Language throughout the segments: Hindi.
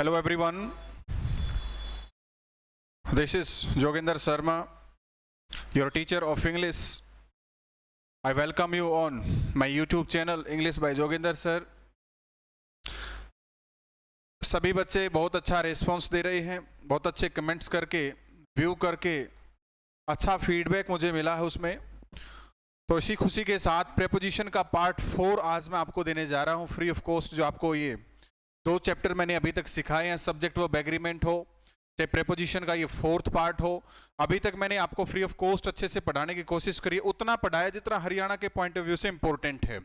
Hello everyone, this is Joginder Sharma, your teacher of English. I welcome you on my YouTube channel English by Joginder Sir. सभी बच्चे बहुत अच्छा रिस्पांस दे रहे हैं, बहुत अच्छे कमेंट्स करके, व्यू करके अच्छा फीडबैक मुझे मिला है उसमें। तो इसी खुशी के साथ प्रेपोजिशन का पार्ट 4 आज मैं आपको देने जा रहा हूँ फ्री ऑफ कॉस्ट। जो आपको ये 2 चैप्टर मैंने अभी तक सिखाए हैं, सब्जेक्ट वर्ब एग्रीमेंट हो चाहे प्रेपोजिशन का ये 4th पार्ट हो, अभी तक मैंने आपको फ्री ऑफ कॉस्ट अच्छे से पढ़ाने की कोशिश करी। उतना पढ़ाया जितना हरियाणा के पॉइंट ऑफ व्यू से इंपॉर्टेंट है।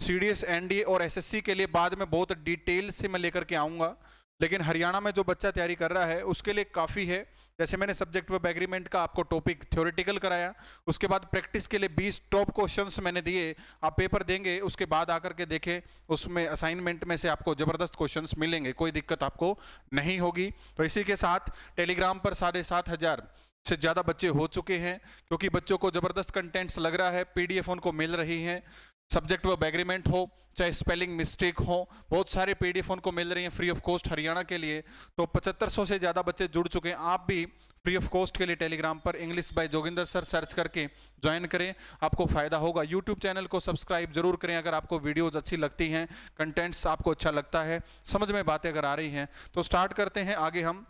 सीडीएस, एनडीए और एसएससी के लिए बाद में बहुत डिटेल से मैं लेकर के आऊँगा, लेकिन हरियाणा में जो बच्चा तैयारी कर रहा है उसके लिए काफ़ी है। जैसे मैंने सब्जेक्ट वर्ब एग्रीमेंट का आपको टॉपिक थ्योरेटिकल कराया, उसके बाद प्रैक्टिस के लिए 20 टॉप क्वेश्चंस मैंने दिए। आप पेपर देंगे उसके बाद आकर के देखें, उसमें असाइनमेंट में से आपको ज़बरदस्त क्वेश्चंस मिलेंगे, कोई दिक्कत आपको नहीं होगी। तो इसी के साथ टेलीग्राम पर 7,500 से ज़्यादा बच्चे हो चुके हैं, क्योंकि बच्चों को ज़बरदस्त कंटेंट्स लग रहा है, PDF उनको मिल रही हैं। सब्जेक्ट वर्ब एग्रीमेंट हो चाहे स्पेलिंग मिस्टेक हो, बहुत सारे PDF उनको मिल रही हैं फ्री ऑफ कॉस्ट हरियाणा के लिए। तो 7500 से ज़्यादा बच्चे जुड़ चुके हैं। आप भी फ्री ऑफ कॉस्ट के लिए टेलीग्राम पर English by Joginder sir search करके ज्वाइन करें, आपको फ़ायदा होगा। यूट्यूब चैनल को सब्सक्राइब जरूर करें अगर आपको वीडियोज़ अच्छी लगती हैं, कंटेंट्स आपको अच्छा लगता है, समझ में बातें अगर आ रही हैं। तो स्टार्ट करते हैं आगे। हम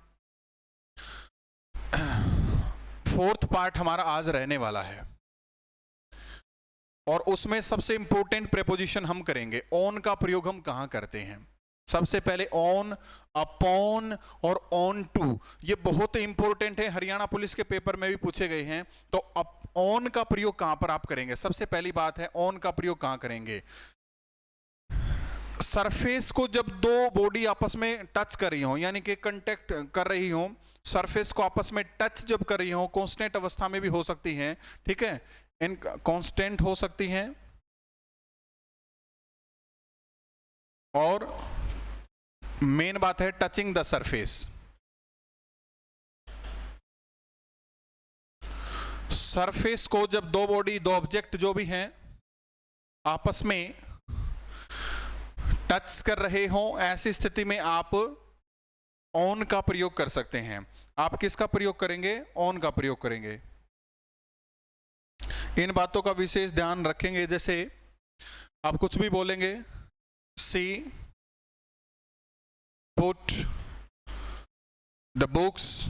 4th पार्ट हमारा आज रहने वाला है और उसमें सबसे इंपॉर्टेंट प्रेपोजिशन हम करेंगे। ऑन का प्रयोग हम कहां करते हैं? सबसे पहले ऑन, अपॉन और ऑन टू, ये बहुत इंपॉर्टेंट है, हरियाणा पुलिस के पेपर में भी पूछे गए हैं। तो ऑन का प्रयोग कहां पर आप करेंगे? सबसे पहली बात है, ऑन का प्रयोग कहां करेंगे? सरफेस को जब 2 बॉडी आपस में टच कर रही हो, यानी कि कांटेक्ट कर रही हो, सरफेस को आपस में टच जब कर रही हो, कांस्टेंट अवस्था में भी हो सकती हैं, ठीक है, इन कांस्टेंट हो सकती हैं, और मेन बात है टचिंग द सरफेस। सरफेस को जब 2 बॉडी, 2 ऑब्जेक्ट जो भी हैं आपस में टच कर रहे हो, ऐसी स्थिति में आप ऑन का प्रयोग कर सकते हैं। आप किसका प्रयोग करेंगे? ऑन का प्रयोग करेंगे। इन बातों का विशेष ध्यान रखेंगे। जैसे आप कुछ भी बोलेंगे, she put the books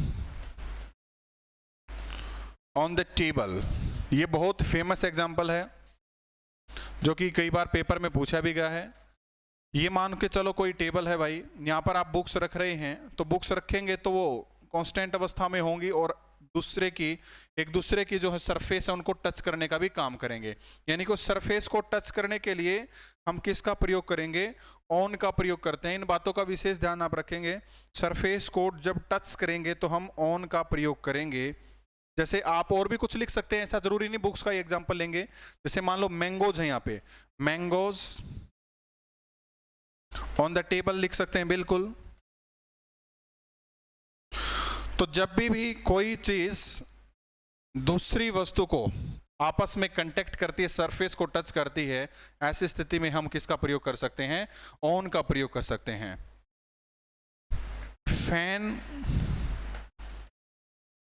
on the table, ये बहुत फेमस एग्जाम्पल है जो कि कई बार पेपर में पूछा भी गया है। ये मान के चलो कोई टेबल है भाई, यहाँ पर आप बुक्स रख रहे हैं, तो बुक्स रखेंगे तो वो कांस्टेंट अवस्था में होंगी और एक दूसरे की जो है सरफेस है उनको टच करने का भी काम करेंगे। यानी कि सरफेस को टच करने के लिए हम किसका प्रयोग करेंगे? ऑन का प्रयोग करते हैं। इन बातों का विशेष ध्यान आप रखेंगे। सरफेस को जब टच करेंगे तो हम ऑन का प्रयोग करेंगे। जैसे आप और भी कुछ लिख सकते हैं, ऐसा जरूरी नहीं, बुक्स का एग्जाम्पल लेंगे। जैसे मान लो मैंगोज है, यहाँ पे मैंगोज ऑन द टेबल लिख सकते हैं, बिल्कुल। तो जब भी कोई चीज दूसरी वस्तु को आपस में कांटेक्ट करती है, सरफेस को टच करती है, ऐसी स्थिति में हम किसका प्रयोग कर सकते हैं? ऑन का प्रयोग कर सकते हैं। फैन,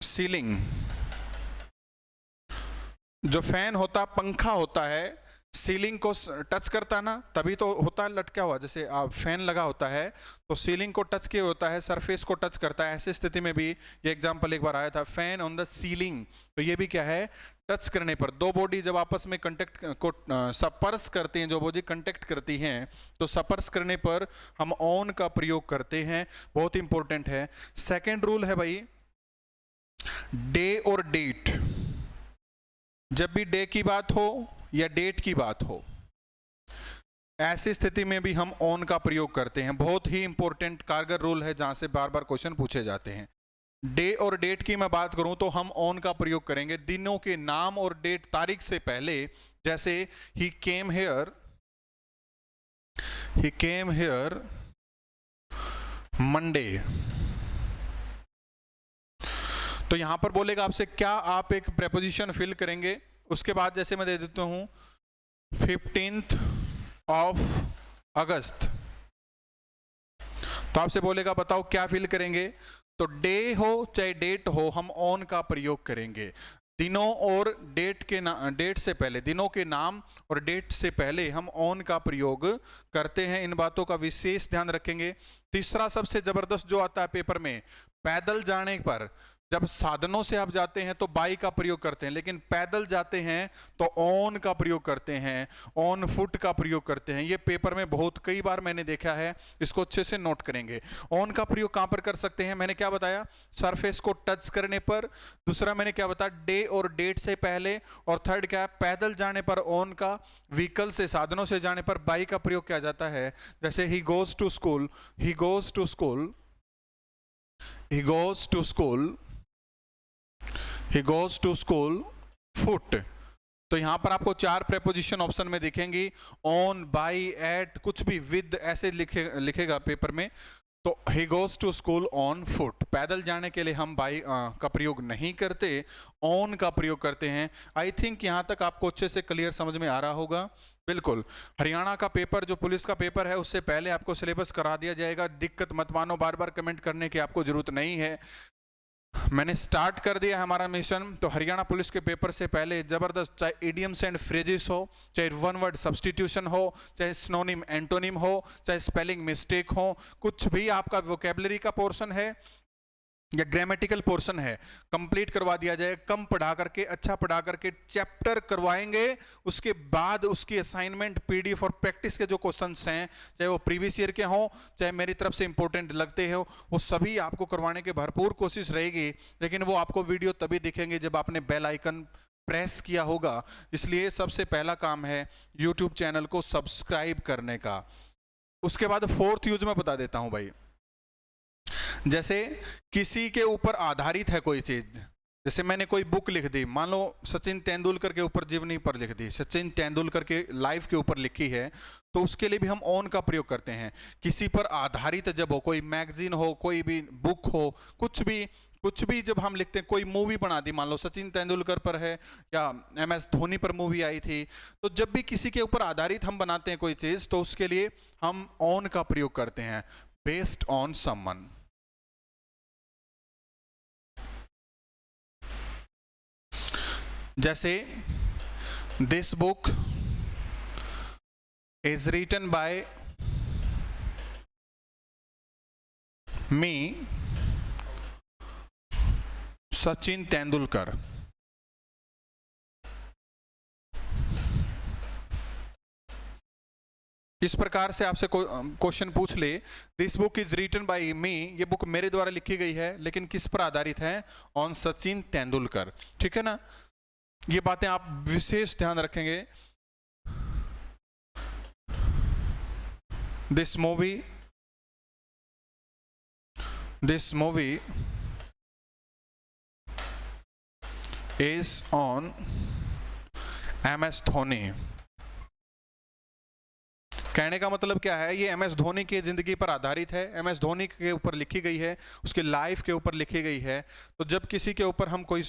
सीलिंग, जो फैन होता, पंखा होता है, सीलिंग को टच करता ना, तभी तो होता है लटका हुआ। जैसे आप फैन लगा होता है तो सीलिंग को टच किए होता है, सरफेस को टच करता है। ऐसी स्थिति में भी ये एग्जांपल एक बार आया था, फैन ऑन द सीलिंग। तो ये भी क्या है? टच करने पर 2 बॉडी जब आपस में कांटेक्ट को स्पर्श करती हैं, जो बॉडी कांटेक्ट करती हैं, तो स्पर्श करने पर हम ऑन का प्रयोग करते हैं। बहुत इंपॉर्टेंट है। सेकेंड रूल है भाई, डे और डेट। जब भी डे की बात हो या डेट की बात हो, ऐसी स्थिति में भी हम ऑन का प्रयोग करते हैं। बहुत ही इंपॉर्टेंट कारगर रूल है, जहां से बार बार क्वेश्चन पूछे जाते हैं। डे और डेट की मैं बात करूं तो हम ऑन का प्रयोग करेंगे दिनों के नाम और डेट, तारीख से पहले। जैसे ही केम हियर मंडे, तो यहां पर बोलेगा आपसे क्या आप एक प्रेपोजिशन फिल करेंगे। उसके बाद जैसे मैं दे देता हूं 15th of अगस्त, तो आपसे बोलेगा बताओ क्या फिल करेंगे, तो डे हो चाहे डेट हो हम ऑन का प्रयोग करेंगे। दिनों और डेट से पहले, दिनों के नाम और डेट से पहले हम ऑन का प्रयोग करते हैं। इन बातों का विशेष ध्यान रखेंगे। तीसरा सबसे जबरदस्त जो आता है पेपर में, पैदल जाने पर, जब साधनों से आप जाते हैं तो बाई का प्रयोग करते हैं, लेकिन पैदल जाते हैं तो ऑन का प्रयोग करते हैं, ऑन फुट का प्रयोग करते हैं। ये पेपर में बहुत कई बार मैंने देखा है, इसको अच्छे से नोट करेंगे। ऑन का प्रयोग कहां पर कर सकते हैं, मैंने क्या बताया, सरफेस को टच करने पर। दूसरा मैंने क्या बताया, डे और डेट से पहले। और थर्ड क्या है, पैदल जाने पर ऑन का, व्हीकल से, साधनों से जाने पर बाई का प्रयोग किया जाता है। जैसे he goes to school, he goes to school, he goes to school, he goes to school foot। तो यहां पर आपको 4 प्रेपोजिशन ऑप्शन में दिखेंगी, ऑन, बाई, एट, कुछ भी, विद, ऐसे लिखेगा पेपर में। तो he goes to school on foot, पैदल जाने के लिए हम बाई का प्रयोग नहीं करते, ऑन का प्रयोग करते हैं। आई थिंक यहां तक आपको अच्छे से क्लियर समझ में आ रहा होगा। बिल्कुल, हरियाणा का पेपर जो पुलिस का पेपर है उससे पहले आपको सिलेबस करा दिया जाएगा। दिक्कत मत मानो, बार बार कमेंट करने की आपको जरूरत नहीं है। मैंने स्टार्ट कर दिया हमारा मिशन। तो हरियाणा पुलिस के पेपर से पहले जबरदस्त, चाहे इडियम्स एंड फ्रेजेस हो, चाहे वन वर्ड सब्स्टिट्यूशन हो, चाहे सिनोनिम एंटोनिम हो, चाहे स्पेलिंग मिस्टेक हो, कुछ भी आपका वोकैबुलरी का पोर्शन है या ग्रामेटिकल पोर्शन है, कंप्लीट करवा दिया जाए। कम पढ़ा करके, अच्छा पढ़ा करके चैप्टर करवाएंगे। उसके बाद उसकी असाइनमेंट, पीडीएफ और प्रैक्टिस के जो क्वेश्चंस हैं, चाहे वो प्रीवियस ईयर के हों, चाहे मेरी तरफ से इंपॉर्टेंट लगते हो, वो सभी आपको करवाने की भरपूर कोशिश रहेगी। लेकिन वो आपको वीडियो तभी दिखेंगे जब आपने बेल आइकन प्रेस किया होगा। इसलिए सबसे पहला काम है यूट्यूब चैनल को सब्सक्राइब करने का। उसके बाद फोर्थ यूज में बता देता हूं भाई, जैसे किसी के ऊपर आधारित है कोई चीज, जैसे मैंने कोई बुक लिख दी, मान लो सचिन तेंदुलकर के ऊपर जीवनी पर लिख दी, सचिन तेंदुलकर के लाइफ के ऊपर लिखी है, तो उसके लिए भी हम ऑन का प्रयोग करते हैं। किसी पर आधारित जब हो, कोई मैगजीन हो, कोई भी बुक हो, कुछ भी जब हम लिखते हैं, कोई मूवी बना दी, मान लो सचिन तेंदुलकर पर है या MS धोनी पर मूवी आई थी, तो जब भी किसी के ऊपर आधारित हम बनाते हैं कोई चीज, तो उसके लिए हम ऑन का प्रयोग करते हैं, बेस्ड ऑन समवन। जैसे this book is written by me Sachin Tendulkar. इस प्रकार से आपसे क्वेश्चन पूछ ले, this book is written by me, ये बुक मेरे द्वारा लिखी गई है, लेकिन किस पर आधारित है, ऑन सचिन तेंदुलकर। ठीक है ना, ये बातें आप विशेष ध्यान रखेंगे। This movie is on MS Dhoni. कहने का मतलब क्या है, ये MS धोनी की जिंदगी पर आधारित है, MS धोनी के ऊपर लिखी गई है, उसके लाइफ के ऊपर लिखी गई है। तो जब किसी के ऊपर हम कोई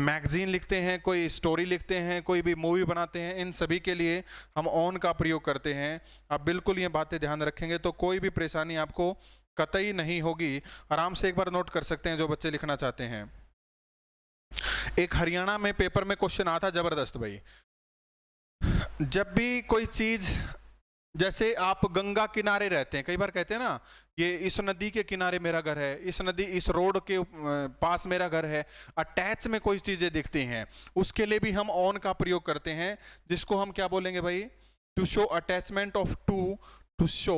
मैगजीन लिखते हैं, कोई स्टोरी लिखते हैं, कोई भी मूवी बनाते हैं, इन सभी के लिए हम ऑन का प्रयोग करते हैं। आप बिल्कुल ये बातें ध्यान रखेंगे तो कोई भी परेशानी आपको कतई नहीं होगी। आराम से एक बार नोट कर सकते हैं जो बच्चे लिखना चाहते हैं। एक हरियाणा में पेपर में क्वेश्चन आता जबरदस्त भाई, जब भी कोई चीज, जैसे आप गंगा किनारे रहते हैं, कई बार कहते हैं ना, ये इस नदी के किनारे मेरा घर है, इस रोड के पास मेरा घर है, अटैच में कोई चीजें दिखती हैं, उसके लिए भी हम ऑन का प्रयोग करते हैं, जिसको हम क्या बोलेंगे भाई, to show attachment of to show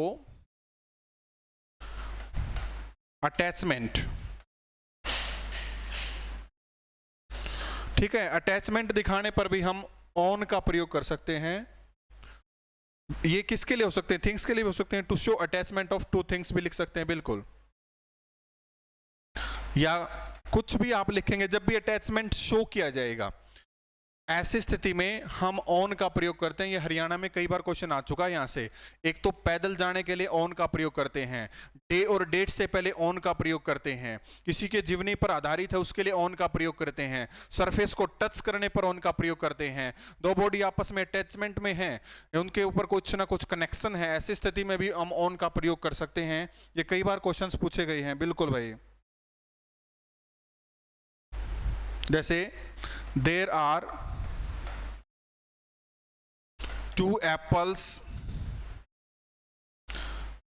attachment. ठीक है, अटैचमेंट दिखाने पर भी हम ऑन का प्रयोग कर सकते हैं। ये किसके लिए हो सकते हैं, थिंग्स के लिए हो सकते हैं, to show attachment of two things भी लिख सकते हैं बिल्कुल। या कुछ भी आप लिखेंगे, जब भी अटैचमेंट शो किया जाएगा, ऐसी स्थिति में हम ऑन का प्रयोग करते हैं। ये हरियाणा में कई बार क्वेश्चन आ चुका है यहाँ से। एक तो पैदल जाने के लिए ऑन का प्रयोग करते हैं, डे और डेट से पहले ऑन का प्रयोग करते हैं, किसी के जीवनी पर आधारित है उसके लिए ऑन का प्रयोग करते हैं, सरफेस को टच करने पर ऑन का प्रयोग करते हैं, दो बॉडी आपस में अटैचमेंट में है, उनके ऊपर कुछ ना कुछ कनेक्शन है, ऐसी स्थिति में भी हम ऑन का प्रयोग कर सकते हैं। ये कई बार क्वेश्चन पूछे गए हैं। बिल्कुल भाई, जैसे देयर आर 2 एप्पल्स,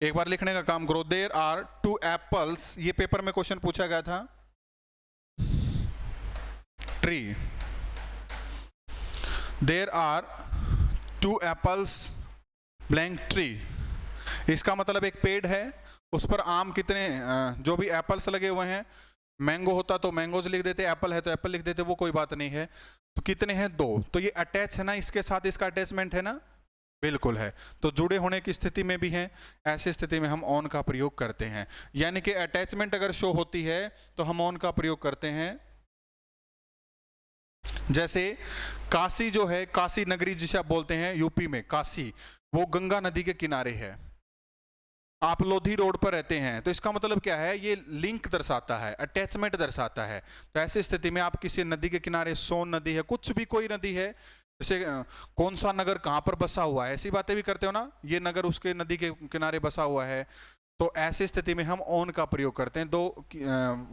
एक बार लिखने का काम करो, देयर आर 2 एप्पल्स, ये पेपर में क्वेश्चन पूछा गया था। Tree, there are 2 apples blank tree, इसका मतलब एक पेड़ है, उस पर आम कितने, जो भी एप्पल्स लगे हुए हैं, मैंगो होता तो मैंगोज लिख देते, एप्पल है तो एप्पल लिख देते, वो कोई बात नहीं है। तो कितने हैं? 2। तो ये अटैच है ना, इसके साथ इसका अटैचमेंट है ना, बिल्कुल है, तो जुड़े होने की स्थिति में भी है। ऐसी स्थिति में हम ऑन का प्रयोग करते हैं, यानी कि अटैचमेंट अगर शो होती है तो हम ऑन का प्रयोग करते हैं। जैसे काशी जो है, काशी नगरी जिसे आप बोलते हैं यूपी में, काशी, वो गंगा नदी के किनारे है। आप लोधी रोड पर रहते हैं, तो इसका मतलब क्या है? ये लिंक दर्शाता है, अटैचमेंट दर्शाता है। तो ऐसी स्थिति में आप किसी नदी के किनारे, सोन नदी है, कुछ भी कोई नदी है, जैसे कौन सा नगर कहाँ पर बसा हुआ है, ऐसी बातें भी करते हो ना, ये नगर उसके नदी के किनारे बसा हुआ है, तो ऐसी स्थिति में हम ऑन का प्रयोग करते हैं। दो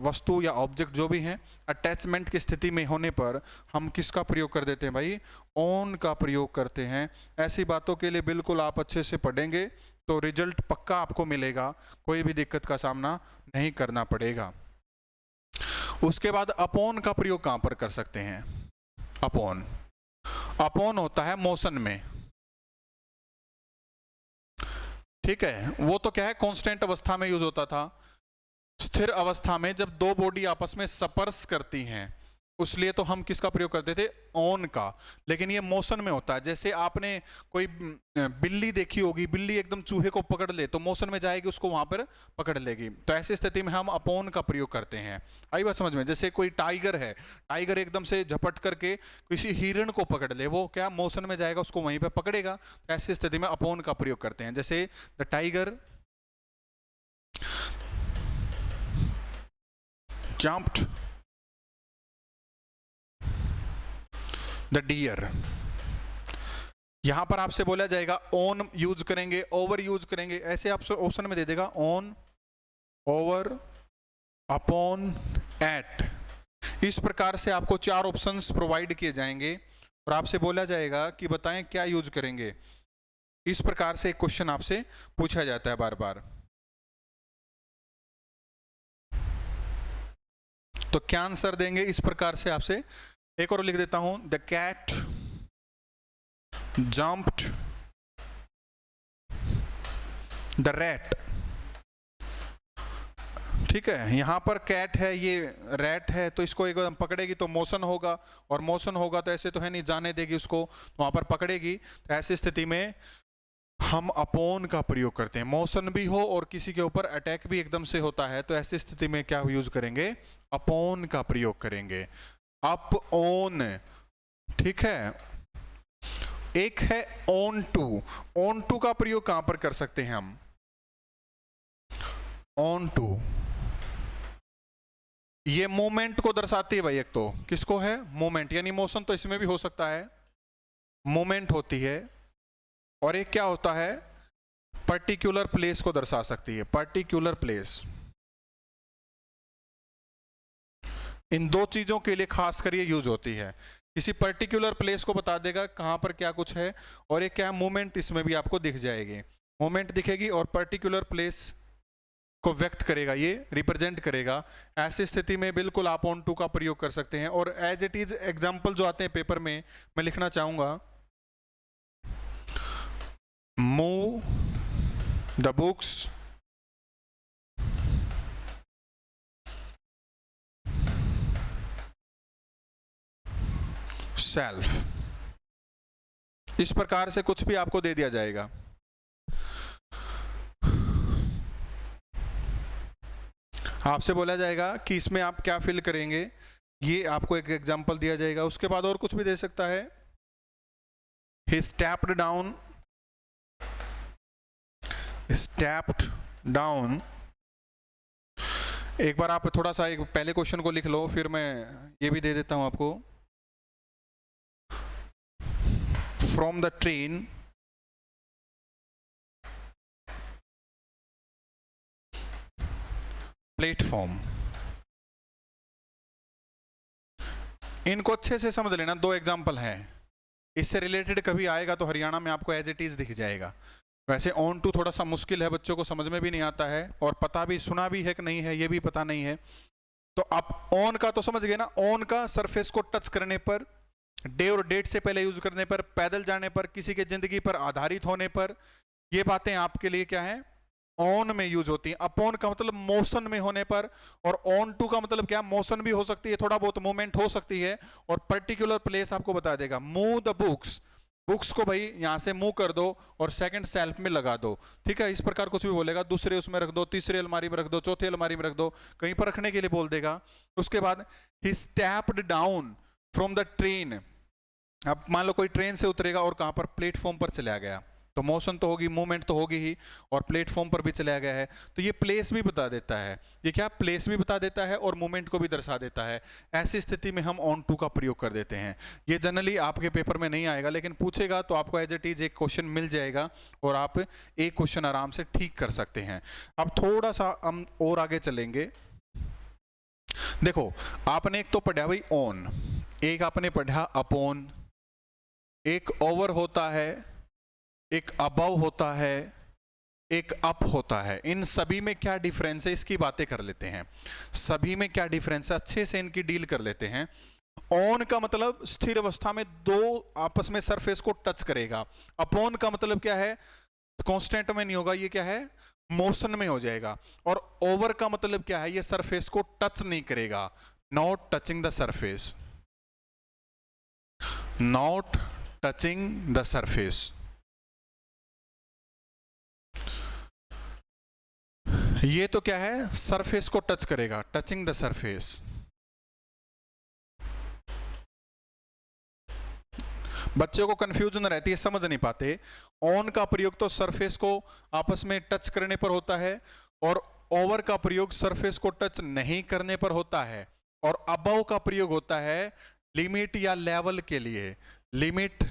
वस्तु या ऑब्जेक्ट जो भी हैं अटैचमेंट की स्थिति में होने पर हम किसका प्रयोग कर देते हैं भाई? ऑन का प्रयोग करते हैं। ऐसी बातों के लिए बिल्कुल आप अच्छे से पढ़ेंगे तो रिजल्ट पक्का आपको मिलेगा, कोई भी दिक्कत का सामना नहीं करना पड़ेगा। उसके बाद अपॉन का प्रयोग कहां पर कर सकते हैं? अपॉन, अपॉन होता है मोशन में, ठीक है। वो तो क्या है, कांस्टेंट अवस्था में यूज होता था। स्थिर अवस्था में जब दो बॉडी आपस में स्पर्श करती हैं, उसलिए तो हम किसका प्रयोग करते थे? ऑन का। लेकिन ये मोशन में होता है। जैसे आपने कोई बिल्ली देखी होगी, बिल्ली एकदम चूहे को पकड़ ले तो मोशन में जाएगी, उसको वहां पर पकड़ लेगी। तो ऐसी स्थिति में हम अपॉन का प्रयोग करते हैं। आई बात समझ में? जैसे कोई टाइगर है, टाइगर एकदम से झपट करके किसी हिरण को पकड़ ले, वो क्या मोशन में जाएगा, उसको वहीं पर पकड़ेगा। तो ऐसी स्थिति में अपॉन का प्रयोग करते हैं। जैसे the tiger jumped the deer. यहां पर आपसे बोला जाएगा ऑन यूज करेंगे, ओवर यूज करेंगे, ऐसे आप ऑप्शन में दे देगा ऑन, ओवर, अपॉन, एट। इस प्रकार से आपको 4 ऑप्शंस प्रोवाइड किए जाएंगे और आपसे बोला जाएगा कि बताएं क्या यूज करेंगे। इस प्रकार से एक क्वेश्चन आपसे पूछा जाता है बार बार। तो क्या आंसर देंगे इस प्रकार से आपसे? एक और लिख देता हूं, the cat jumped the rat. ठीक है, यहां पर कैट है, ये रैट है, तो इसको एक पकड़ेगी तो मोशन होगा, और मोशन होगा तो ऐसे तो है नहीं, जाने देगी उसको, तो वहां पर पकड़ेगी। तो ऐसी स्थिति में हम अपॉन का प्रयोग करते हैं। मोशन भी हो और किसी के ऊपर अटैक भी एकदम से होता है, तो ऐसी स्थिति में क्या यूज करेंगे? अपॉन का प्रयोग करेंगे। अप ऑन, ठीक है। एक है ऑन टू। ऑन टू का प्रयोग कहां पर कर सकते हैं हम? ऑन टू, ये मोमेंट को दर्शाती है भाई। एक तो किसको है? मोमेंट, यानी मोशन तो इसमें भी हो सकता है, मोमेंट होती है। और एक क्या होता है? पर्टिकुलर प्लेस को दर्शा सकती है, पर्टिकुलर प्लेस। इन 2 चीजों के लिए खास कर ये यूज होती है। किसी पर्टिकुलर प्लेस को बता देगा कहां पर क्या कुछ है, और एक क्या है? मूवमेंट, इसमें भी आपको दिख जाएगी, मूवमेंट दिखेगी और पर्टिकुलर प्लेस को व्यक्त करेगा, ये रिप्रेजेंट करेगा। ऐसी स्थिति में बिल्कुल आप ऑन टू का प्रयोग कर सकते हैं। और एज इट इज एग्जाम्पल जो आते हैं पेपर में, मैं लिखना चाहूंगा, मूव द बुक्स सेल्फ। इस प्रकार से कुछ भी आपको दे दिया जाएगा। आपसे बोला जाएगा कि इसमें आप क्या फिल करेंगे? ये आपको एक एग्जांपल दिया जाएगा। उसके बाद और कुछ भी दे सकता है। he stepped down। एक बार आप थोड़ा सा एक पहले क्वेश्चन को लिख लो, फिर मैं ये भी दे देता हूं आपको। From the train platform. इनको अच्छे से समझ लेना, दो एग्जाम्पल हैं, इससे रिलेटेड कभी आएगा तो हरियाणा में आपको एज इट इज दिख जाएगा। वैसे ऑन टू थोड़ा सा मुश्किल है, बच्चों को समझ में भी नहीं आता है, और पता भी, सुना भी है कि नहीं है ये भी पता नहीं है। तो आप ऑन का तो समझ गए ना, ऑन का सरफेस को टच करने पर, डे और डेट से पहले यूज करने पर, पैदल जाने पर, किसी के जिंदगी पर आधारित होने पर, ये बातें आपके लिए क्या है, ऑन में यूज होती है। अपॉन का मतलब मोशन में होने पर, और ऑन टू का मतलब क्या, मोशन भी हो सकती है, थोड़ा बहुत मूवमेंट हो सकती है, और पर्टिकुलर प्लेस आपको बता देगा। मूव द बुक्स, बुक्स को भाई यहां से मूव कर दो और सेकंड शेल्फ में लगा दो, ठीक है, इस प्रकार कुछ भी बोलेगा। दूसरे उसमें रख दो, तीसरी अलमारी में रख दो, चौथी अलमारी में रख दो, कहीं पर रखने के लिए बोल देगा। उसके बाद ही stepped down from the train. अब मान लो कोई ट्रेन से उतरेगा और कहां पर, प्लेटफॉर्म पर चला गया, तो मोशन तो होगी, मूवमेंट तो होगी ही, और प्लेटफॉर्म पर भी चला गया है, तो ये प्लेस भी बता देता है। ये क्या, प्लेस भी बता देता है और मूवमेंट को भी दर्शा देता है। ऐसी स्थिति में हम ऑन टू का प्रयोग कर देते हैं। ये जनरली आपके पेपर में नहीं आएगा, लेकिन पूछेगा तो आपको एज इट इज एक क्वेश्चन मिल जाएगा, और आप एक क्वेश्चन आराम से ठीक कर सकते हैं। अब थोड़ा सा हम और आगे चलेंगे। देखो, आपने एक तो पढ़ा भाई ऑन, एक आपने पढ़ा अपॉन, एक ओवर होता है, एक अबव होता है, एक अप होता है। इन सभी में क्या डिफरेंस है, इसकी बातें कर लेते हैं। सभी में क्या डिफरेंस है, अच्छे से इनकी डील कर लेते हैं। ऑन का मतलब स्थिर अवस्था में दो आपस में सरफेस को टच करेगा। अपॉन का मतलब क्या है, कांस्टेंट में नहीं होगा, ये क्या है, मोशन में हो जाएगा। और ओवर का मतलब क्या है, ये सरफेस को टच नहीं करेगा, not touching the surface, not touching the surface. ये तो क्या है, सरफेस को टच करेगा, टचिंग द सरफेस। बच्चों को कंफ्यूजन रहती है, समझ नहीं पाते। ऑन का प्रयोग तो सरफेस को आपस में टच करने पर होता है, और ओवर का प्रयोग सरफेस को टच नहीं करने पर होता है, और अबव का प्रयोग होता है लिमिट या लेवल के लिए। लिमिट,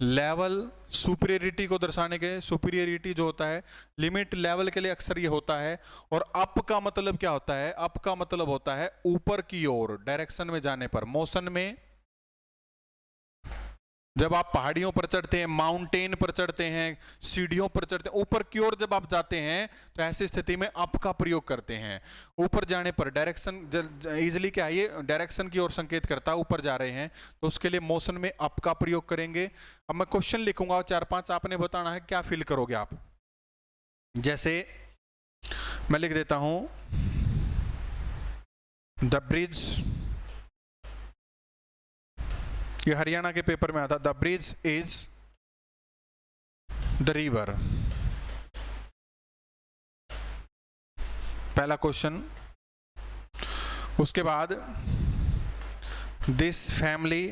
लेवल, सुपीरियरिटी को दर्शाने के, सुपीरियरिटी जो होता है लिमिट लेवल के लिए अक्सर ये होता है। और अप का मतलब क्या होता है, अप का मतलब होता है ऊपर की ओर, डायरेक्शन में जाने पर, मोशन में। जब आप पहाड़ियों पर चढ़ते हैं, माउंटेन पर चढ़ते हैं, सीढ़ियों पर चढ़ते हैं, ऊपर की ओर जब आप जाते हैं, तो ऐसी स्थिति में अप का प्रयोग करते हैं। ऊपर जाने पर डायरेक्शन इजिली क्या है, ये डायरेक्शन की ओर संकेत करता है, ऊपर जा रहे हैं, तो उसके लिए मोशन में अप का प्रयोग करेंगे। अब मैं क्वेश्चन लिखूंगा 4-5, आपने बताना है क्या फील करोगे आप। जैसे मैं लिख देता हूं, द ब्रिज, ये हरियाणा के पेपर में आता, the bridge is the river. पहला क्वेश्चन। उसके बाद this family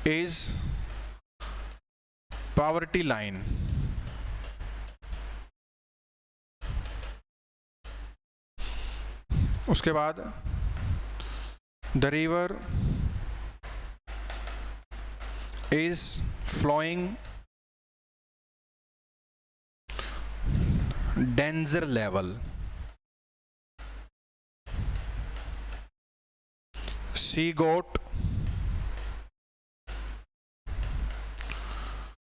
is poverty line. उसके बाद the river is flowing danger level. She got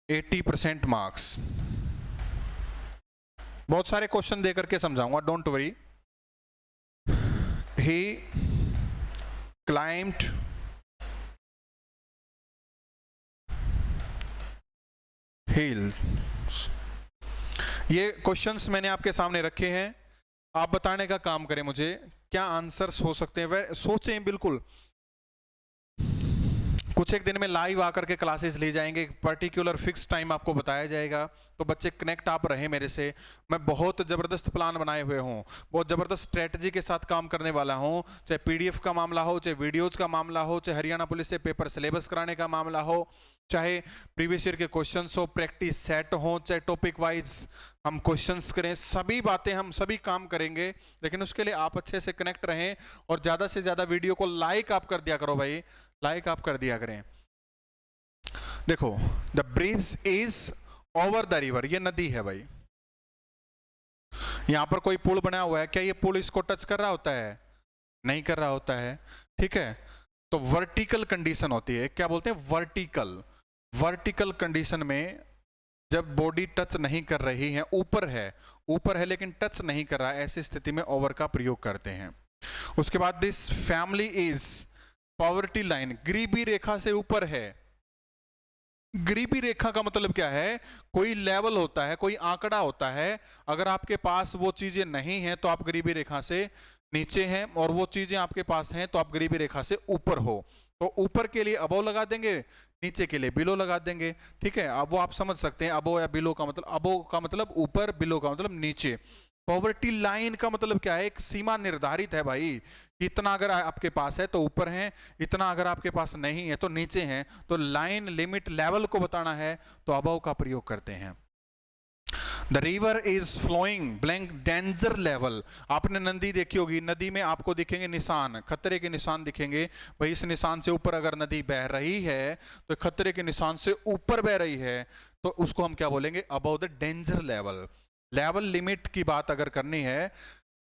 80% marks. बहुत सारे क्वेश्चन दे करके समझाऊंगा, don't worry. He climbed hills। ये क्वेश्चंस मैंने आपके सामने रखे हैं, आप बताने का काम करें मुझे क्या आंसर्स हो सकते हैं। सोचें बिल्कुल, कुछ एक दिन में लाइव आकर के क्लासेस ली जाएंगे, पर्टिकुलर फिक्स टाइम आपको बताया जाएगा, तो बच्चे कनेक्ट आप रहे मेरे से। मैं बहुत ज़बरदस्त प्लान बनाए हुए हूँ, बहुत ज़बरदस्त स्ट्रेटजी के साथ काम करने वाला हूँ, चाहे पीडीएफ का मामला हो, चाहे वीडियोज़ का मामला हो, चाहे हरियाणा पुलिस से पेपर सिलेबस कराने का मामला हो, चाहे प्रीवियस ईयर के क्वेश्चंस हो, प्रैक्टिस सेट हो, चाहे टॉपिक वाइज हम क्वेश्चंस करें, सभी बातें हम सभी काम करेंगे। लेकिन उसके लिए आप अच्छे से कनेक्ट रहें और ज़्यादा से ज़्यादा वीडियो को लाइक आप कर दिया करो भाई, लाइक आप कर दिया करें। देखो, the bridge is over the river, ये नदी है भाई, यहां पर कोई पुल बना हुआ है, क्या ये पुल इसको टच कर रहा होता है? नहीं कर रहा होता है, ठीक है। तो वर्टिकल कंडीशन होती है, क्या बोलते हैं? वर्टिकल। वर्टिकल कंडीशन में जब बॉडी टच नहीं कर रही है, ऊपर है लेकिन टच नहीं कर रहा है, ऐसी स्थिति में ओवर का प्रयोग करते हैं। उसके बाद this family is poverty line, गरीबी रेखा से ऊपर है। गरीबी रेखा का मतलब क्या है? कोई लेवल होता है, कोई आंकड़ा होता है, अगर आपके पास वो चीजें नहीं हैं तो आप गरीबी रेखा से नीचे हैं, और वो चीजें आपके पास हैं तो आप गरीबी रेखा से ऊपर हो। तो ऊपर के लिए अबो लगा देंगे, नीचे के लिए बिलो लगा देंगे, ठीक है। अब वो आप समझ सकते हैं, अबो या बिलो का मतलब, अबो का मतलब ऊपर, बिलो का मतलब नीचे। पॉवर्टी लाइन का मतलब क्या है? एक सीमा निर्धारित है भाई, इतना अगर आपके पास है तो ऊपर है, इतना अगर आपके पास नहीं है तो नीचे है। तो लाइन, लिमिट, लेवल को बताना है तो अबव का प्रयोग करते हैं। The river is flowing blank danger level. आपने नदी देखी होगी, नदी में आपको दिखेंगे निशान, खतरे के निशान दिखेंगे भाई। इस निशान से ऊपर अगर नदी बह रही है तो खतरे के निशान से ऊपर बह रही है, तो उसको हम क्या बोलेंगे? Above the danger level. Level limit की बात अगर करनी है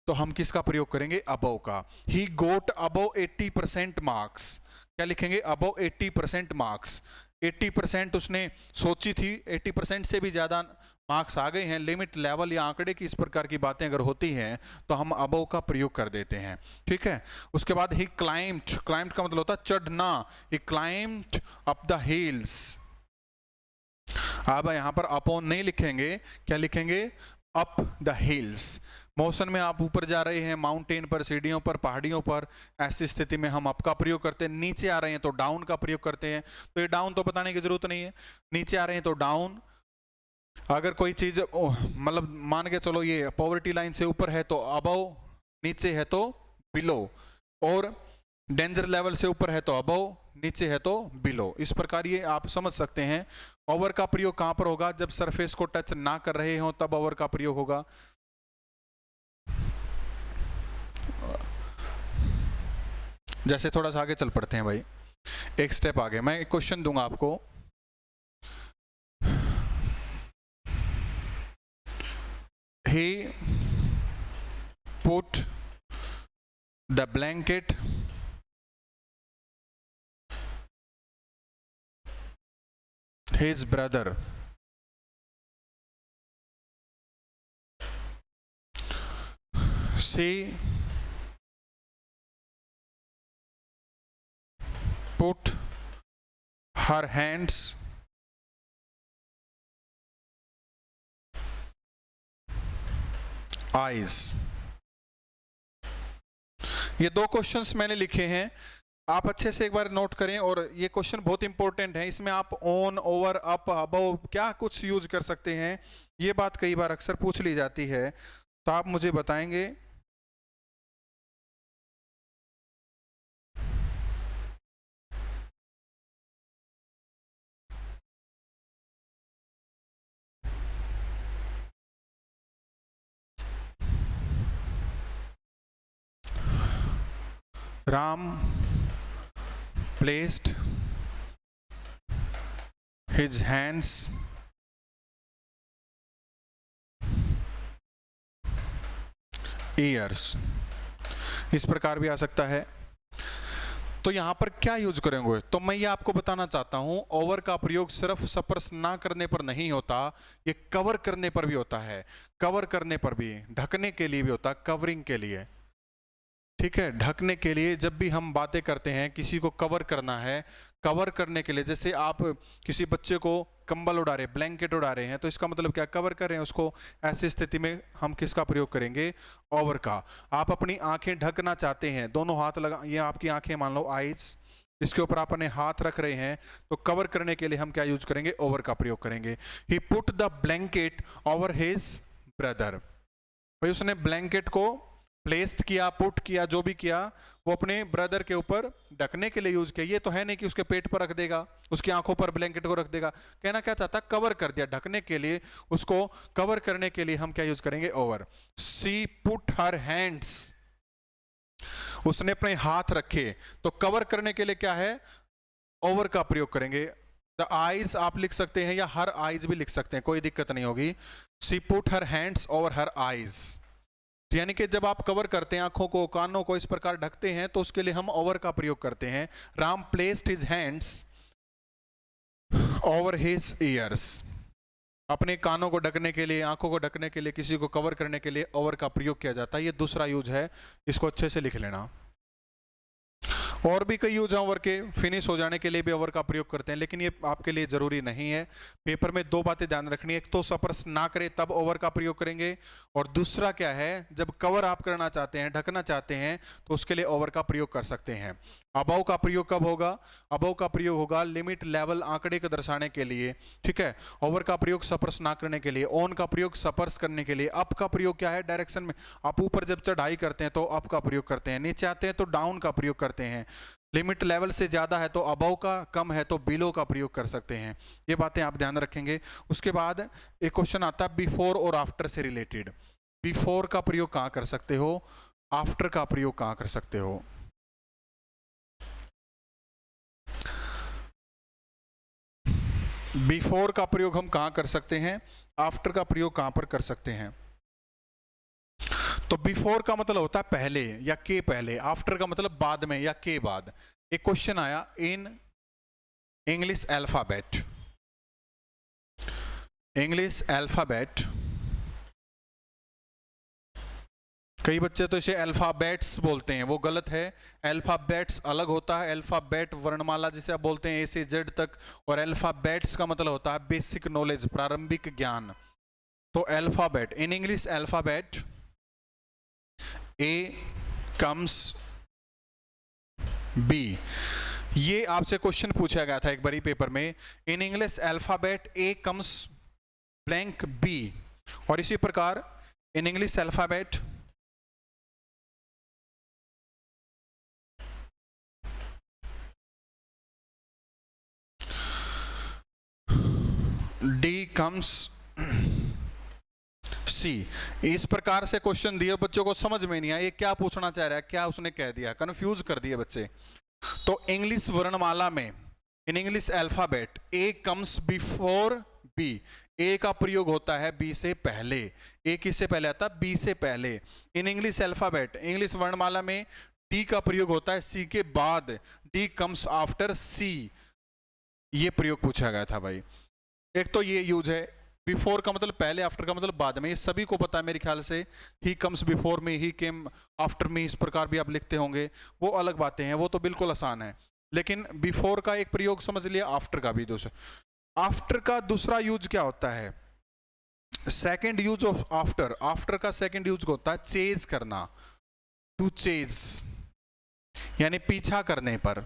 तो हम किसका प्रयोग करेंगे? अबव का। ही गोट अबव 80% मार्क्स, क्या लिखेंगे? Above 80% marks. 80% उसने सोची थी, 80% से भी ज्यादा मार्क्स आ गए हैं। लिमिट, लेवल या आंकड़े की इस प्रकार की बातें अगर होती हैं तो हम अबव का प्रयोग कर देते हैं, ठीक है। उसके बाद ही क्लाइम्ड, क्लाइम्ड का मतलब होता है चढ़ना। ही क्लाइम्ड अप द हिल्स। अब यहां पर अपॉन नहीं लिखेंगे, क्या लिखेंगे? Up the hills. मोशन में आप ऊपर जा रहे हैं, माउंटेन पर, सीढ़ियों पर, पहाड़ियों पर, ऐसी स्थिति में हम अप का प्रयोग करते हैं। नीचे आ रहे हैं तो डाउन का प्रयोग करते हैं। तो ये डाउन तो बताने की जरूरत नहीं है, नीचे आ रहे हैं तो डाउन। अगर कोई चीज मतलब मान के चलो ये पॉवर्टी लाइन से ऊपर है तो अबव, नीचे है तो बिलो, और डेंजर लेवल से ऊपर है तो अबव, नीचे है तो बिलो। इस प्रकार ये आप समझ सकते हैं। ओवर का प्रयोग कहां पर होगा? जब सरफेस को टच ना कर रहे हो तब ओवर का प्रयोग होगा। जैसे थोड़ा सा आगे चल पड़ते हैं भाई, एक स्टेप आगे। मैं एक क्वेश्चन दूंगा आपको, he put the blanket his brother she put her hands eyes। ये दो क्वेश्चंस मैंने लिखे हैं, आप अच्छे से एक बार नोट करें। और ये क्वेश्चन बहुत इंपॉर्टेंट है, इसमें आप ऑन, ओवर, अप, अबव क्या कुछ यूज कर सकते हैं, ये बात कई बार अक्सर पूछ ली जाती है। तो आप मुझे बताएंगे Ram placed his hands ears, इस प्रकार भी आ सकता है। तो यहां पर क्या यूज करेंगे? तो मैं ये आपको बताना चाहता हूं, ओवर का प्रयोग सिर्फ स्पर्श ना करने पर नहीं होता, ये कवर करने पर भी होता है। कवर करने पर भी, ढकने के लिए भी होता है, कवरिंग के लिए, ठीक है। ढकने के लिए जब भी हम बातें करते हैं, किसी को कवर करना है, कवर करने के लिए, जैसे आप किसी बच्चे को कंबल उड़ा रहे, ब्लैंकेट उड़ा रहे हैं, तो इसका मतलब क्या? कवर कर रहे हैं उसको। ऐसी स्थिति में हम किसका प्रयोग करेंगे? ओवर का। आप अपनी आंखें ढकना चाहते हैं, दोनों हाथ लगा, ये आपकी आंखें मान लो आईज, इसके ऊपर आप अपने हाथ रख रहे हैं, तो कवर करने के लिए हम क्या यूज करेंगे? ओवर का प्रयोग करेंगे। He put the blanket over his brother. भाई उसने ब्लैंकेट को प्लेस्ड किया, पुट किया, जो भी किया वो अपने ब्रदर के ऊपर ढकने के लिए यूज किया। ये तो है नहीं कि उसके पेट पर रख देगा, उसकी आंखों पर ब्लैंकेट को रख देगा। कहना क्या चाहता? कवर कर दिया, ढकने के लिए, उसको कवर करने के लिए हम क्या यूज करेंगे? ओवर। सी पुट हर हैंड्स, उसने अपने हाथ रखे, तो कवर करने के लिए क्या है? ओवर का प्रयोग करेंगे। द आईज आप लिख सकते हैं या हर आईज भी लिख सकते हैं, कोई दिक्कत नहीं होगी। She put her hands over her eyes, यानी कि जब आप कवर करते हैं, आंखों को, कानों को इस प्रकार ढकते हैं, तो उसके लिए हम ओवर का प्रयोग करते हैं। Ram placed his hands over his years, अपने कानों को ढकने के लिए, आंखों को ढकने के लिए, किसी को कवर करने के लिए ओवर का प्रयोग किया जाता है। ये दूसरा यूज है, इसको अच्छे से लिख लेना। और भी कई यूज हैं ओवर के, फिनिश हो जाने के लिए भी ओवर का प्रयोग करते हैं, लेकिन ये आपके लिए जरूरी नहीं है। पेपर में दो बातें ध्यान रखनी है, एक तो सपर्स ना करें तब ओवर का प्रयोग करेंगे, और दूसरा क्या है, जब कवर आप करना चाहते हैं, ढकना चाहते हैं, तो उसके लिए ओवर का प्रयोग कर सकते हैं। अबव का प्रयोग कब होगा? अबव का प्रयोग होगा लिमिट लेवल आंकड़े को दर्शाने के लिए, ठीक है। ओवर का प्रयोग सपर्स ना करने के लिए, ऑन का प्रयोग सपर्स करने के लिए, अप का प्रयोग क्या है? डायरेक्शन में, आप ऊपर जब चढ़ाई करते हैं तो अप का प्रयोग करते हैं, नीचे आते हैं तो डाउन का प्रयोग करते हैं। लिमिट लेवल से ज्यादा है तो अबव का, कम है तो बिलो का प्रयोग कर सकते हैं। ये बातें आप ध्यान रखेंगे। उसके बाद एक क्वेश्चन आता है बिफोर और आफ्टर से रिलेटेड। बिफोर का प्रयोग कहां कर सकते हो? आफ्टर का प्रयोग कहां कर सकते हो? बिफोर का प्रयोग हम कहां कर सकते हैं? आफ्टर का प्रयोग कहां पर कर सकते हैं? तो बिफोर का मतलब होता है पहले या के पहले, आफ्टर का मतलब बाद में या के बाद। एक क्वेश्चन आया in English alphabet, English alphabet, कई बच्चे तो इसे अल्फाबेट्स बोलते हैं, वो गलत है। अल्फाबेट्स अलग होता है, अल्फाबेट वर्णमाला जिसे आप बोलते हैं ए से जेड तक, और अल्फाबेट्स का मतलब होता है बेसिक नॉलेज, प्रारंभिक ज्ञान। तो alphabet, in English alphabet A comes B, ये आपसे क्वेश्चन पूछा गया था एक बारी पेपर में। In English alphabet A comes blank B, और इसी प्रकार in English alphabet D comes C। इस प्रकार से क्वेश्चन दिए, बच्चों को समझ में नहीं आया ये क्या पूछना चाह रहा है, क्या उसने कह दिया, कंफ्यूज कर दिए बच्चे। तो इंग्लिश वर्णमाला में, in English alphabet A comes before B, A का प्रयोग होता है B से पहले। A किससे पहले आता है? B से पहले। इन इंग्लिश अल्फाबेट, इंग्लिश वर्णमाला में D का प्रयोग होता है C के बाद, D कम्स आफ्टर C। ये प्रयोग पूछा गया था भाई। एक तो ये यूज है, बिफोर का मतलब पहले, आफ्टर का मतलब बाद में, ये सभी को पता है मेरे ख्याल से। He comes before me, he came after me, इस प्रकार भी आप लिखते होंगे, वो अलग बातें हैं, वो तो बिल्कुल आसान है। लेकिन बिफोर का एक प्रयोग समझ लिया, आफ्टर का भी दूसरा। आफ्टर का दूसरा यूज क्या होता है? Second use of after, after का सेकेंड यूज होता है चेज करना, टू चेज, यानी पीछा करने पर।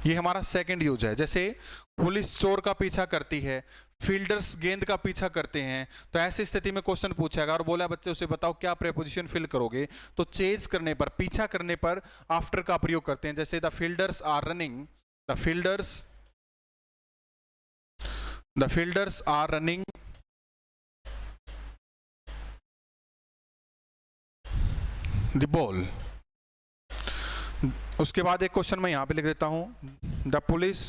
ये हमारा सेकंड यूज है। जैसे पुलिस चोर का पीछा करती है, फील्डर्स गेंद का पीछा करते हैं, तो ऐसी स्थिति में क्वेश्चन पूछेगा और बोला बच्चे उसे बताओ क्या प्रीपोजिशन फिल करोगे, तो चेज करने पर, पीछा करने पर आफ्टर का प्रयोग करते हैं। जैसे the fielders are running, the fielders are running the ball. उसके बाद एक क्वेश्चन मैं यहां पे लिख देता हूं, the police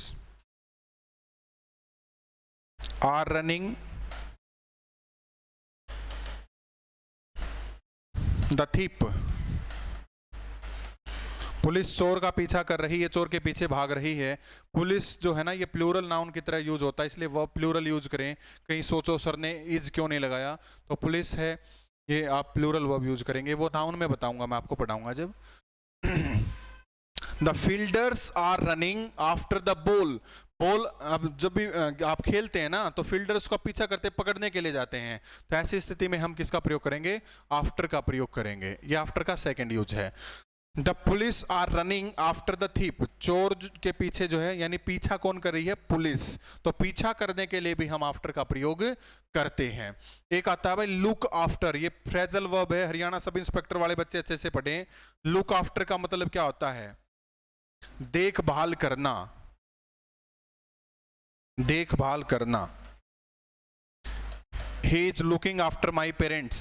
are running the thief. Police चोर का पीछा कर रही है, चोर के पीछे भाग रही है। पुलिस जो है ना, ये प्लूरल नाउन की तरह यूज होता है, इसलिए वो प्लूरल यूज करें। कहीं सोचो सर ने इज क्यों नहीं लगाया, तो पुलिस है, ये आप प्लूरल वर्ब यूज करेंगे। वो नाउन में बताऊंगा, मैं आपको पढ़ाऊंगा जब। The fielders are running after the ball. Ball, अब जब भी आप खेलते हैं ना, तो फील्डर्स का पीछा करते पकड़ने के लिए जाते हैं, तो ऐसी स्थिति में हम किसका प्रयोग करेंगे? आफ्टर का प्रयोग करेंगे। ये आफ्टर का सेकंड यूज है। The police are running after the thief, चोर के पीछे जो है, यानी पीछा कौन कर रही है? पुलिस। तो पीछा करने के लिए भी हम आफ्टर का प्रयोग करते हैं। एक आता है भाई लुक आफ्टर, ये फ्रेजल वर्ब है, हरियाणा सब इंस्पेक्टर वाले बच्चे अच्छे से पढ़ें। लुक आफ्टर का मतलब क्या होता है? देखभाल करना, देखभाल करना। He is looking after my parents.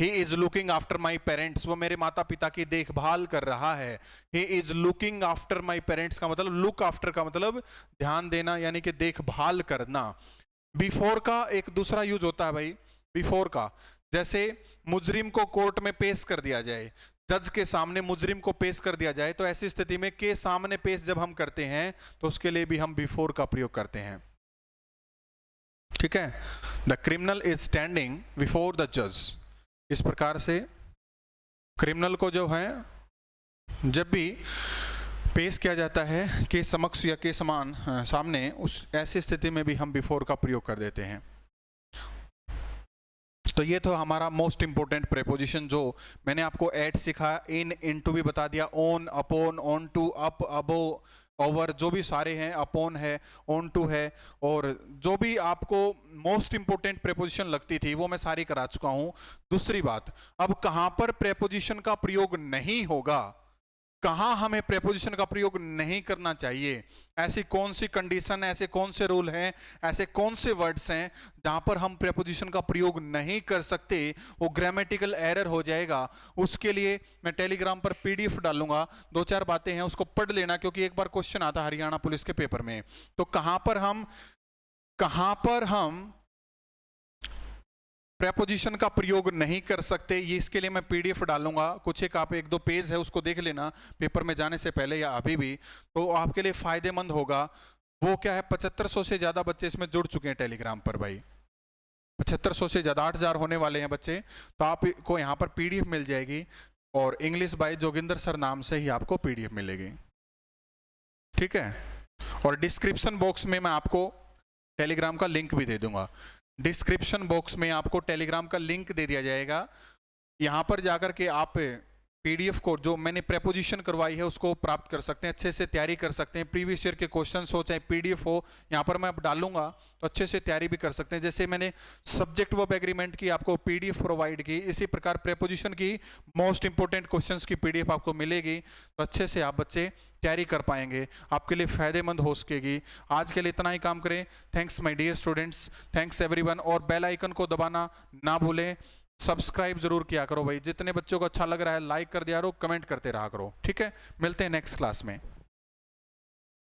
He is looking after my parents. वो मेरे माता पिता की देखभाल कर रहा है। He is looking after my parents का मतलब, look after का मतलब ध्यान देना, यानी कि देखभाल करना। Before का एक दूसरा यूज होता है भाई, before का, जैसे मुजरिम को कोर्ट में पेश कर दिया जाए, जज के सामने मुजरिम को पेश कर दिया जाए, तो ऐसी स्थिति में के सामने पेश जब हम करते हैं तो उसके लिए भी हम बिफोर का प्रयोग करते हैं। ठीक है, the criminal is standing before the जज। इस प्रकार से क्रिमिनल को जो है जब भी पेश किया जाता है के समक्ष या के समान सामने, उस ऐसी स्थिति में भी हम बिफोर का प्रयोग कर देते हैं। तो ये तो हमारा मोस्ट इंपोर्टेंट प्रेपोजिशन जो मैंने आपको एट सिखाया, इन, इनटू भी बता दिया, on, upon, onto, up, above, over, जो भी सारे हैं, अपॉन है, ऑन टू है, और जो भी आपको मोस्ट इंपोर्टेंट प्रेपोजिशन लगती थी वो मैं सारी करा चुका हूं। दूसरी बात, अब कहां पर प्रेपोजिशन का प्रयोग नहीं होगा, कहां हमें प्रेपोजिशन का प्रयोग नहीं करना चाहिए, ऐसी कौन सी कंडीशन, ऐसे कौन से रूल हैं, ऐसे कौन से वर्ड्स हैं जहां पर हम प्रेपोजिशन का प्रयोग नहीं कर सकते, वो ग्रामेटिकल एरर हो जाएगा। उसके लिए मैं टेलीग्राम पर पीडीएफ डालूंगा, 2-4 बातें हैं उसको पढ़ लेना, क्योंकि एक बार क्वेश्चन आता हरियाणा पुलिस के पेपर में। तो कहां पर हम प्रेपोजिशन का प्रयोग नहीं कर सकते, ये इसके लिए मैं पीडीएफ डालूंगा, कुछ एक आप 1-2 पेज है उसको देख लेना पेपर में जाने से पहले या अभी भी, तो आपके लिए फायदेमंद होगा। वो क्या है, 7500 से ज्यादा बच्चे इसमें जुड़ चुके हैं टेलीग्राम पर भाई, 7500 से ज्यादा, 8000 होने वाले हैं बच्चे। तो आपको यहाँ पर पीडीएफ मिल जाएगी, और इंग्लिश बाय जोगिंदर सर नाम से ही आपको पीडीएफ मिलेगी। ठीक है, और डिस्क्रिप्शन बॉक्स में मैं आपको टेलीग्राम का लिंक भी दे दूंगा। डिस्क्रिप्शन बॉक्स में आपको टेलीग्राम का लिंक दे दिया जाएगा, यहां पर जाकर के आप पीडीएफ को जो मैंने प्रेपोजिशन करवाई है उसको प्राप्त कर सकते हैं, अच्छे से तैयारी कर सकते हैं। प्रीवियस ईयर के क्वेश्चंस हो चाहे पीडीएफ हो, यहाँ पर मैं डालूंगा तो अच्छे से तैयारी भी कर सकते हैं। जैसे मैंने सब्जेक्ट वर्ब एग्रीमेंट की आपको पीडीएफ प्रोवाइड की, इसी प्रकार प्रेपोजिशन की मोस्ट इंपोर्टेंट क्वेश्चंस की पीडीएफ आपको मिलेगी, तो अच्छे से आप बच्चे तैयारी कर पाएंगे, आपके लिए फायदेमंद हो सकेगी। आज के लिए इतना ही काम करें। Thanks my dear students, thanks everyone, और बेल आइकन को दबाना ना भूलें, सब्सक्राइब जरूर किया करो भाई, जितने बच्चों को अच्छा लग रहा है लाइक कर दिया करो, कमेंट करते रहा करो। ठीक है, मिलते हैं नेक्स्ट क्लास में।